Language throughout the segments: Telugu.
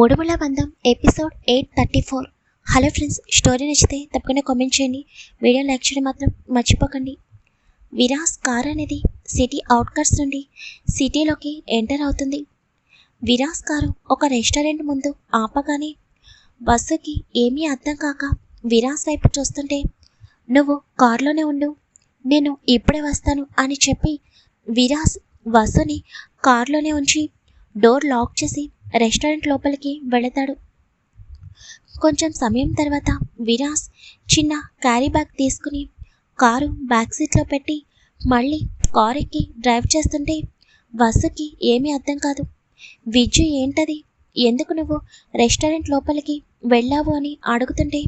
మూడుముల బంధం ఎపిసోడ్ 834. హలో ఫ్రెండ్స్, స్టోరీ నచ్చితే తప్పకుండా కామెంట్ చేయండి. వీడియో లైక్ చేయడం మాత్రం మర్చిపోకండి. విరాస్ కార్ అనేది సిటీ అవుట్కట్స్ నుండి సిటీలోకి ఎంటర్ అవుతుంది. విరాస్ కారు ఒక రెస్టారెంట్ ముందు ఆపగానే బస్సుకి ఏమీ అర్థం కాక విరాస్ వైపు చూస్తుంటే, నువ్వు కారులోనే ఉండు, నేను ఇప్పుడే వస్తాను అని చెప్పి విరాస్ బస్సుని కారులోనే ఉంచి డోర్ లాక్ చేసి రెస్టారెంట్ లోపలికి వెళతాడు. కొంచెం సమయం తర్వాత విరాస్ చిన్న క్యారీ బ్యాగ్ తీసుకుని కారు బ్యాక్ సీట్లో పెట్టి మళ్ళీ కారు ఎక్కి డ్రైవ్ చేస్తుంటే బస్సుకి ఏమీ అర్థం కాదు. విజ్జు ఏంటది, ఎందుకు నువ్వు రెస్టారెంట్ లోపలికి వెళ్ళావు అని అడుగుతుంటే,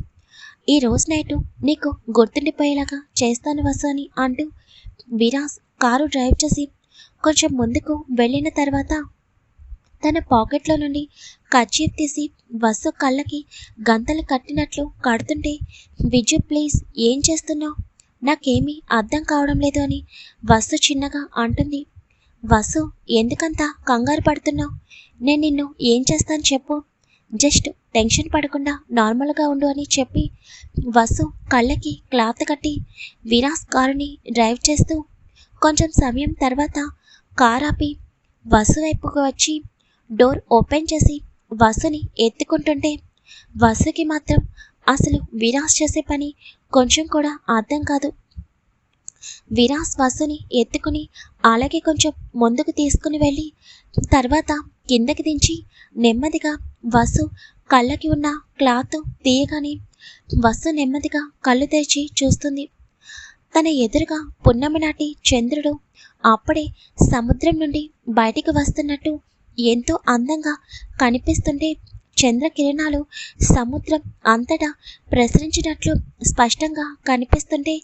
ఈ రోజు నైట్ నీకు గుర్తుండిపోయేలాగా చేస్తాను వసు అని అంటూ విరాస్ కారు డ్రైవ్ చేసి కొంచెం ముందుకు వెళ్ళిన తర్వాత తన పాకెట్లో నుండి కర్చీఫ్ తీసి వసు కళ్ళకి గంతలు కట్టినట్లు కడుతుంటే, విజ్జు ప్లీజ్ ఏం చేస్తున్నావు, నాకేమీ అర్థం కావడం లేదు అని వసు చిన్నగా అంటుంది. వసు, ఎందుకంత కంగారు పడుతున్నావు, నేను నిన్ను ఏం చేస్తాను చెప్పు, జస్ట్ టెన్షన్ పడకుండా నార్మల్గా ఉండు అని చెప్పి వసు కళ్ళకి క్లాత్ కట్టి విరాస్ కారుని డ్రైవ్ చేస్తూ కొంచెం సమయం తర్వాత కార్ ఆపి వసు వైపుకు వచ్చి డోర్ ఓపెన్ చేసి వసుని ఎత్తుకుంటుంటే, వసుకి మాత్రం అసలు విరాస్ చేసే పని కొంచెం కూడా అర్థం కాదు. విరాస్ వసుని ఎత్తుకుని అలాగే కొంచెం ముందుకు తీసుకుని వెళ్ళి తర్వాత కిందకి దించి నెమ్మదిగా వసు కళ్ళకి ఉన్న క్లాత్ తీయగానే వసు నెమ్మదిగా కళ్ళు తెరిచి చూస్తుంది. తన ఎదురుగా పున్నమి నాటి చంద్రుడు అప్పుడే సముద్రం నుండి బయటికి వస్తున్నట్టు ఎంతో అందంగా కనిపిస్తుంటే, చంద్రకిరణాలు సముద్రం అంతటా ప్రసరించినట్లు స్పష్టంగా కనిపిస్తుంటే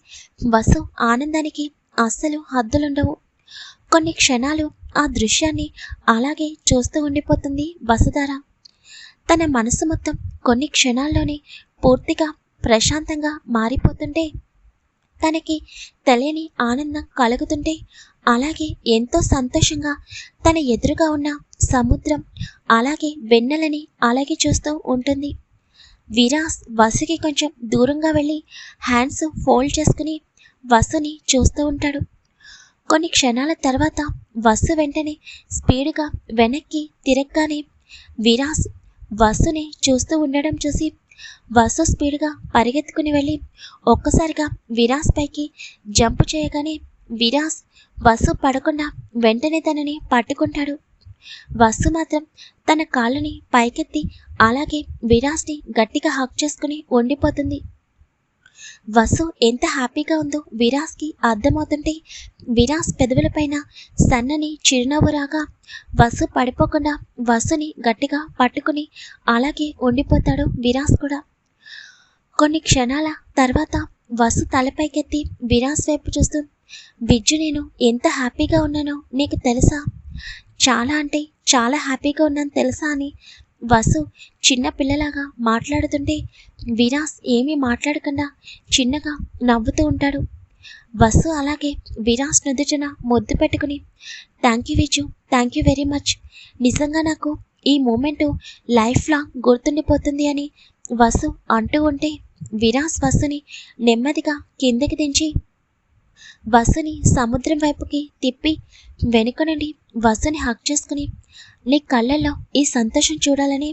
వసు ఆనందానికి అస్సలు హద్దులుండవు. కొన్ని క్షణాలు ఆ దృశ్యాన్ని అలాగే చూస్తూ ఉండిపోతుంది వసుధార. తన మనసు మొత్తం కొన్ని క్షణాల్లోనే పూర్తిగా ప్రశాంతంగా మారిపోతుంటే, తనకి తెలియని ఆనందం కలుగుతుంటే, అలాగే ఎంతో సంతోషంగా తన ఎదురుగా ఉన్న సముద్రం అలాగే వెన్నెలని అలాగే చూస్తూ ఉంటుంది. విరాస్ వసుకి కొంచెం దూరంగా వెళ్ళి హ్యాండ్స్ ఫోల్డ్ చేసుకుని వసుని చూస్తూ ఉంటాడు. కొన్ని క్షణాల తర్వాత వసు వెంటనే స్పీడ్గా వెనక్కి తిరగగానే విరాస్ వసుని చూస్తూ ఉండడం చూసి వసు స్పీడ్గా పరిగెత్తుకుని వెళ్ళి ఒక్కసారిగా విరాస్ పైకి జంప్ చేయగానే విరాస్ వసు పడకుండా వెంటనే తనని పట్టుకుంటాడు. వసు మాత్రం తన కాళ్ళని పైకెత్తి అలాగే విరాస్ని గట్టిగా హక్ చేసుకుని ఉండిపోతుంది. వసు ఎంత హ్యాపీగా ఉందో విరాస్కి అర్థమవుతుంటే, విరాస్ పెదవులపైన సన్నని చిరునవ్వు రాగా వసు పడిపోకుండా వసుని గట్టిగా పట్టుకుని అలాగే ఉండిపోతాడు విరాస్ కూడా. కొన్ని క్షణాల తర్వాత వసు తలపైకెత్తి విరాస్ వైపు చూస్తూ, విజ్జు నేను ఎంత హ్యాపీగా ఉన్నానో నీకు తెలుసా, చాలా అంటే చాలా హ్యాపీగా ఉన్నాను తెలుసా అని వసు చిన్న పిల్లలాగా మాట్లాడుతుంటే విరాస్ ఏమీ మాట్లాడకుండా చిన్నగా నవ్వుతూ ఉంటాడు. వసు అలాగే విరాస్ నుదుటిన ముద్దు పెట్టుకుని, thank you Vijju, thank you very much, నిజంగా నాకు ఈ మూమెంటు లైఫ్ లాంగ్ గుర్తుండిపోతుంది అని వసు అంటూ ఉంటే, విరాస్ వసుని నెమ్మదిగా కిందకి దించి వసుని సముద్రం వైపుకి తిప్పి వెనుక నుండి వసుని హక్ చేసుకుని, నీ కళ్ళల్లో ఈ సంతోషం చూడాలని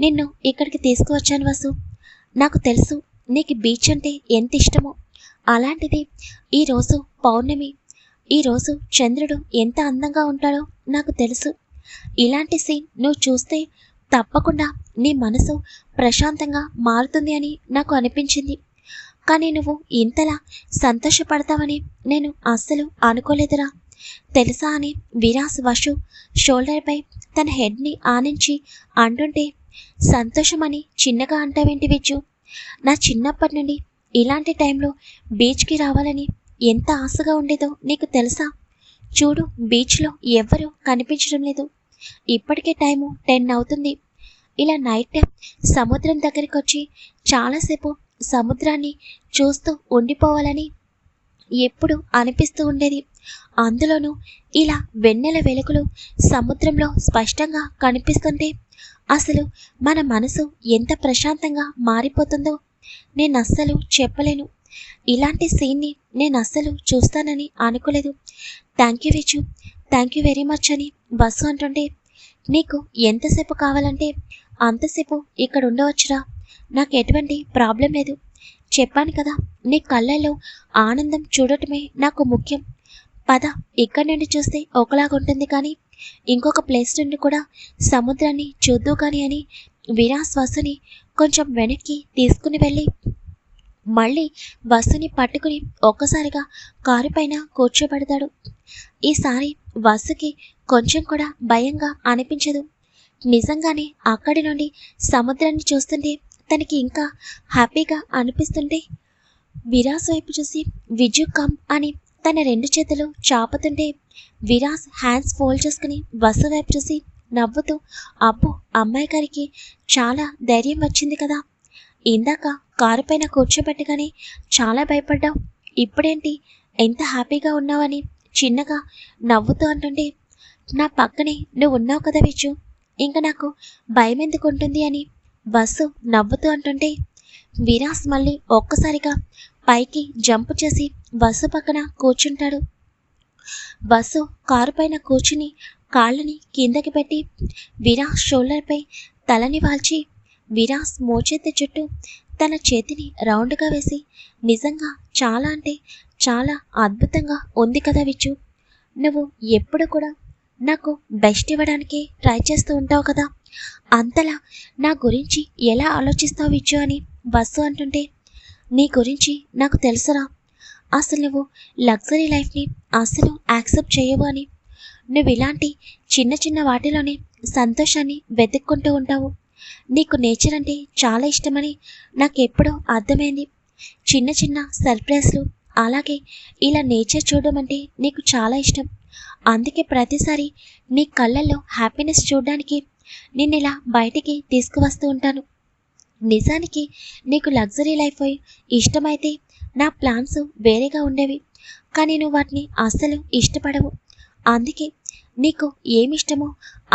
నిన్ను ఇక్కడికి తీసుకువచ్చాను వసు, నాకు తెలుసు నీకు బీచ్ అంటే ఎంత ఇష్టమో, అలాంటిది ఈరోజు పౌర్ణమి, ఈరోజు చంద్రుడు ఎంత అందంగా ఉంటాడో నాకు తెలుసు, ఇలాంటి సీన్ నువ్వు చూస్తే తప్పకుండా నీ మనసు ప్రశాంతంగా మారుతుంది అని నాకు అనిపించింది, కానీ నువ్వు ఇంతలా సంతోషపడతావని నేను అస్సలు అనుకోలేదురా తెలుసా అని విరాస్ వసు షోల్డర్పై తన హెడ్ని ఆనించి అంటుంటే, సంతోషమని చిన్నగా అంటావేంటి విజ్జు, నా చిన్నప్పటి నుండి ఇలాంటి టైంలో బీచ్కి రావాలని ఎంత ఆశగా ఉండేదో నీకు తెలుసా, చూడు బీచ్లో ఎవ్వరూ కనిపించడం లేదు, ఇప్పటికే టైము 10 అవుతుంది, ఇలా నైట్ టైం సముద్రం దగ్గరికి వచ్చి చాలాసేపు సముద్రాన్ని చూస్తూ ఉండిపోవాలని ఎప్పుడు అనిపిస్తూ ఉండేది, అందులోనూ ఇలా వెన్నెల వెలుగులు సముద్రంలో స్పష్టంగా కనిపిస్తుంటే అసలు మన మనసు ఎంత ప్రశాంతంగా మారిపోతుందో నేను అస్సలు చెప్పలేను. ఇలాంటి సీన్ని నేను అస్సలు చూస్తానని అనుకోలేదు. Thank you Viju, thank you very much అని బస్సు అంటుంటే, నీకు ఎంతసేపు కావాలంటే అంతసేపు ఇక్కడ ఉండవచ్చురా, నాకు ఎటువంటి ప్రాబ్లం లేదు. చెప్పాను కదా, నీ కళ్ళల్లో ఆనందం చూడటమే నాకు ముఖ్యం. పద, ఇక్కడి నుండి చూస్తే ఒకలాగుంటుంది కానీ ఇంకొక ప్లేస్ నుండి కూడా సముద్రాన్ని చూద్దు కానీ అని విరాస్ వసుని కొంచెం వెనక్కి తీసుకుని వెళ్ళి మళ్ళీ వసుని పట్టుకుని ఒక్కసారిగా కారు పైన కూర్చోబెడతాడు. ఈసారి వసుకి కొంచెం కూడా భయంగా అనిపించదు. నిజంగానే అక్కడి నుండి సముద్రాన్ని చూస్తుంటే తనకి ఇంకా హ్యాపీగా అనిపిస్తుంటే విరాస్ వైపు చూసి విజు కమ్ అని తన 2 చేతులు చాపుతుంటే విరాస్ హ్యాండ్స్ ఫోల్డ్ చేసుకుని వసు వైపు చూసి నవ్వుతూ, అబ్బో, అమ్మాయి గారికి చాలా ధైర్యం వచ్చింది కదా, ఇందాక కారు పైన కూర్చోబెట్టగానే చాలా భయపడ్డావు, ఇప్పుడేంటి ఎంత హ్యాపీగా ఉన్నావని చిన్నగా నవ్వుతూ అంటుంటే, నా పక్కనే నువ్వు ఉన్నావు కదా విజు, ఇంకా నాకు భయం ఎందుకు ఉంటుంది అని వసు నవ్వుతూ అంటుంటే విరాస్ మళ్ళీ ఒక్కసారిగా పైకి జంప్ చేసి వసు పక్కన కూర్చుంటాడు. వసు కారు పైన కూర్చుని కాళ్ళని కిందకి పెట్టి విరాస్ షోల్డర్పై తలని వాల్చి విరాస్ మోచేతి చుట్టూ తన చేతిని రౌండ్గా వేసి, నిజంగా చాలా అంటే చాలా అద్భుతంగా ఉంది కదా విజు, నువ్వు ఎప్పుడు కూడా నాకు బెస్ట్ ఇవ్వడానికి ట్రై చేస్తూ ఉంటావు కదా, అంతలా నా గురించి ఎలా ఆలోచిస్తావు విజు అని వసు అంటుంటే, నీ గురించి నాకు తెలుసురా, అసలు నువ్వు లగ్జరీ లైఫ్ని అసలు యాక్సెప్ట్ చేయవు అని, నువ్వు ఇలాంటి చిన్న చిన్న వాటిలోనే సంతోషాన్ని వెతుక్కుంటూ ఉంటావు, నీకు నేచర్ అంటే చాలా ఇష్టమని నాకు ఎప్పుడో అర్థమైంది. చిన్న చిన్న సర్ప్రైజ్లు, అలాగే ఇలా నేచర్ చూడడం అంటే నీకు చాలా ఇష్టం. అందుకే ప్రతిసారి నీ కళ్ళల్లో హ్యాపీనెస్ చూడడానికి నిన్ను ఇలా బయటికి తీసుకువస్తూ ఉంటాను. నిజానికి నీకు లగ్జరీ లైఫ్ ఇష్టమైతే నా ప్లాన్స్ వేరేగా ఉండేవి, కానీ నువ్వు వాటిని అస్సలు ఇష్టపడవు. అందుకే నీకు ఏమిష్టమో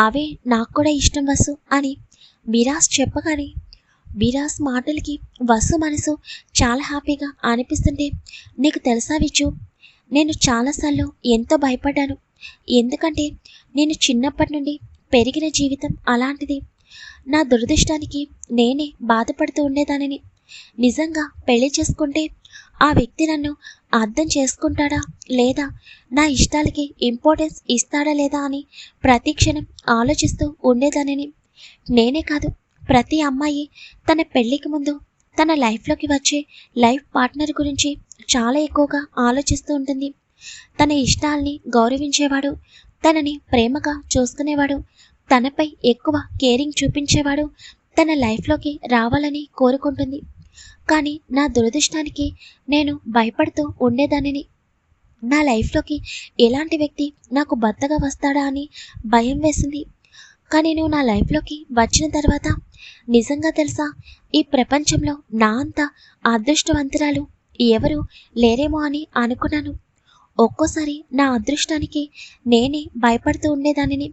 అవే నాకు కూడా ఇష్టం వసు అని విరాస్ చెప్పగానే విరాస్ మాటలకి వసు మనసు చాలా హ్యాపీగా అనిపిస్తుంటే, నీకు తెలుసా విజు, నేను చాలాసార్లు ఎంతో భయపడ్డాను. ఎందుకంటే నేను చిన్నప్పటి నుండి పెరిగిన జీవితం అలాంటిది. నా దురదృష్టానికి నేనే బాధపడుతూ ఉండేదానిని. నిజంగా పెళ్లి చేసుకుంటే ఆ వ్యక్తి నన్ను అర్థం చేసుకుంటాడా లేదా, నా ఇష్టాలకి ఇంపార్టెన్స్ ఇస్తాడా లేదా అని ప్రతి క్షణం ఆలోచిస్తూ ఉండేదానిని. నేనే కాదు, ప్రతి అమ్మాయి తన పెళ్లికి ముందు తన లైఫ్లోకి వచ్చే లైఫ్ పార్ట్నర్ గురించి చాలా ఎక్కువగా ఆలోచిస్తూ ఉంటుంది. తన ఇష్టాల్ని గౌరవించేవాడు, తనని ప్రేమగా చూసుకునేవాడు, తనపై ఎక్కువ కేరింగ్ చూపించేవాడు తన లైఫ్లోకి రావాలని కోరుకుంటుంది. కానీ నా దురదృష్టానికి నేను భయపడుతూ ఉండేదానిని. నా లైఫ్లోకి ఎలాంటి వ్యక్తి నాకు భర్తగా వస్తాడా అని భయం వేసింది. కానీ నువ్వు నా లైఫ్లోకి వచ్చిన తర్వాత నిజంగా తెలుసా, ఈ ప్రపంచంలో నా అంత అదృష్టవంతురాలు ఎవరు లేరేమో అని అనుకున్నాను. ఒక్కోసారి నా అదృష్టానికి నేనే భయపడుతూ ఉండేదానిని,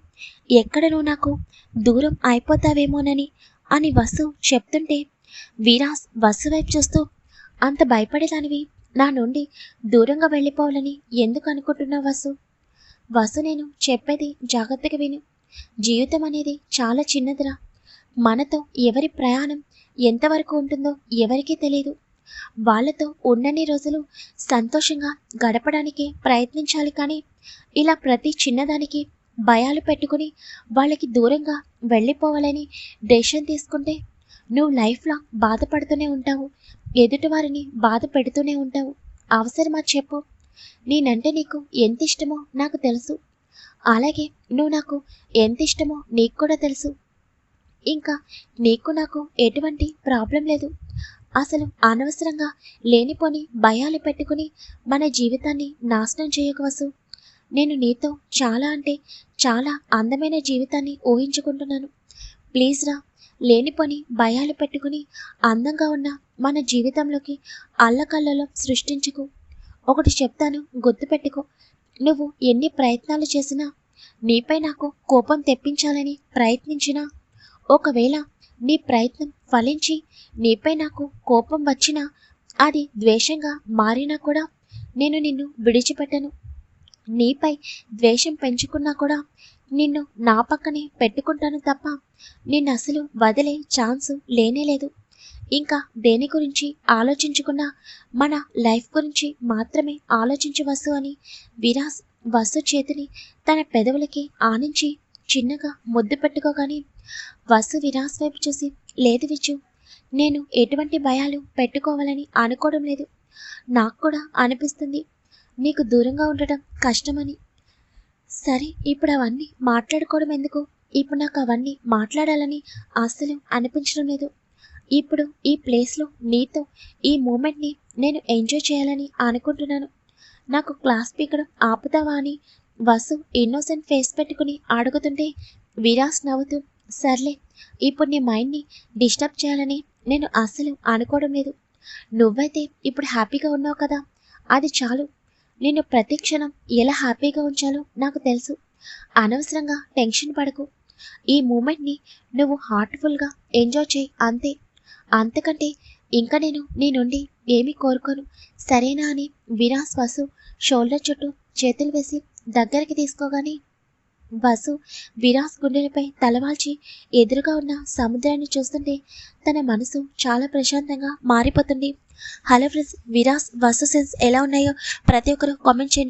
ఎక్కడ నువ్వు నాకు దూరం అయిపోతావేమోనని అని వసు చెప్తుంటే విరాస్ వసు వైపు చూస్తూ, అంత భయపడేదానివి నా నుండి దూరంగా వెళ్ళిపోవాలని ఎందుకు అనుకుంటున్నావు వసు? వసు, నేను చెప్పేది జాగ్రత్తగా విను. జీవితం అనేది చాలా చిన్నదిరా. మనతో ఎవరి ప్రయాణం ఎంతవరకు ఉంటుందో ఎవరికీ తెలియదు. వాళ్ళతో ఉన్నన్ని రోజులు సంతోషంగా గడపడానికి ప్రయత్నించాలి, కానీ ఇలా ప్రతి చిన్నదానికి భయాలు పెట్టుకుని వాళ్ళకి దూరంగా వెళ్ళిపోవాలని డెసిషన్ తీసుకుంటే నువ్వు లైఫ్లో బాధపడుతూనే ఉంటావు, ఎదుటివారిని బాధ పెడుతూనే ఉంటావు. అవసరమా చెప్పు? నేనంటే నీకు ఎంత ఇష్టమో నాకు తెలుసు, అలాగే నువ్వు నాకు ఎంత ఇష్టమో నీకు కూడా తెలుసు. ఇంకా నీకు నాకు ఎటువంటి ప్రాబ్లం లేదు. అసలు అనవసరంగా లేనిపోని భయాలు పెట్టుకుని మన జీవితాన్ని నాశనం చేయకు వసు. నేను నీతో చాలా అంటే చాలా అందమైన జీవితాన్ని ఊహించుకుంటున్నాను. ప్లీజ్ రా, లేనిపోని భయాలు పెట్టుకుని అందంగా ఉన్న మన జీవితంలోకి అల్లకల్లలో సృష్టించుకు. ఒకటి చెప్తాను, గుర్తుపెట్టుకో. నువ్వు ఎన్ని ప్రయత్నాలు చేసినా, నీపై నాకు కోపం తెప్పించాలని ప్రయత్నించినా, ఒకవేళ నీ ప్రయత్నం ఫలించి నీపై నాకు కోపం వచ్చినా, అది ద్వేషంగా మారినా కూడా నేను నిన్ను విడిచిపెట్టను. నీపై ద్వేషం పెంచుకున్నా కూడా నిన్ను నా పక్కనే పెట్టుకుంటాను తప్ప నిన్ను అసలు వదిలే ఛాన్సు లేనేలేదు. ఇంకా దేని గురించి ఆలోచించుకున్నా మన లైఫ్ గురించి మాత్రమే ఆలోచించు వసు అని విరాస్ వసు చేతిని తన పెదవులకి ఆనించి చిన్నగా ముద్దు పెట్టుకోగాని వసు విరాస్ వైపు చూసి, లేదు విచ్చు, నేను ఎటువంటి భయాలు పెట్టుకోవాలని అనుకోవడం లేదు. నాకు కూడా అనిపిస్తుంది నీకు దూరంగా ఉండటం కష్టమని. సరే, ఇప్పుడు అవన్నీ మాట్లాడుకోవడం ఎందుకు? ఇప్పుడు నాకు అవన్నీ మాట్లాడాలని అస్సలు అనిపించడం లేదు. ఇప్పుడు ఈ ప్లేస్లో నీతో ఈ మూమెంట్ని నేను ఎంజాయ్ చేయాలని అనుకుంటున్నాను. నాకు క్లాస్ పీకడం ఆపుతావా అని వసు ఇన్నోసెంట్ ఫేస్ పెట్టుకుని అడుగుతుంటే విరాస్ నవ్వుతూ, సర్లే, ఇప్పుడు నీ మైండ్ని డిస్టర్బ్ చేయాలని నేను అస్సలు అనుకోవడం లేదు. నువ్వైతే ఇప్పుడు హ్యాపీగా ఉన్నావు కదా, అది చాలు. నిన్ను ప్రతి క్షణం ఎలా హ్యాపీగా ఉంచాలో నాకు తెలుసు. అనవసరంగా టెన్షన్ పడకు. ఈ మూమెంట్ని నువ్వు హార్ట్ఫుల్గా ఎంజాయ్ చేయి, అంతే. అంతకంటే ఇంకా నేను నీ నుండి ఏమీ కోరుకోను, సరేనా అని విరాస్ వసు షోల్డర్ చుట్టూ చేతులు వేసి దగ్గరికి తీసుకోగానే వసు విరాస్ గుండెలపై తలవాల్చి ఎదురుగా ఉన్న సముద్రాన్ని చూస్తుంటే తన మనసు చాలా ప్రశాంతంగా మారిపోతుంది. Hello friends, Viraj Vasu sense ఎలా ఉన్నాయో ప్రతి ఒక్కరు కామెంట్ చేయండి.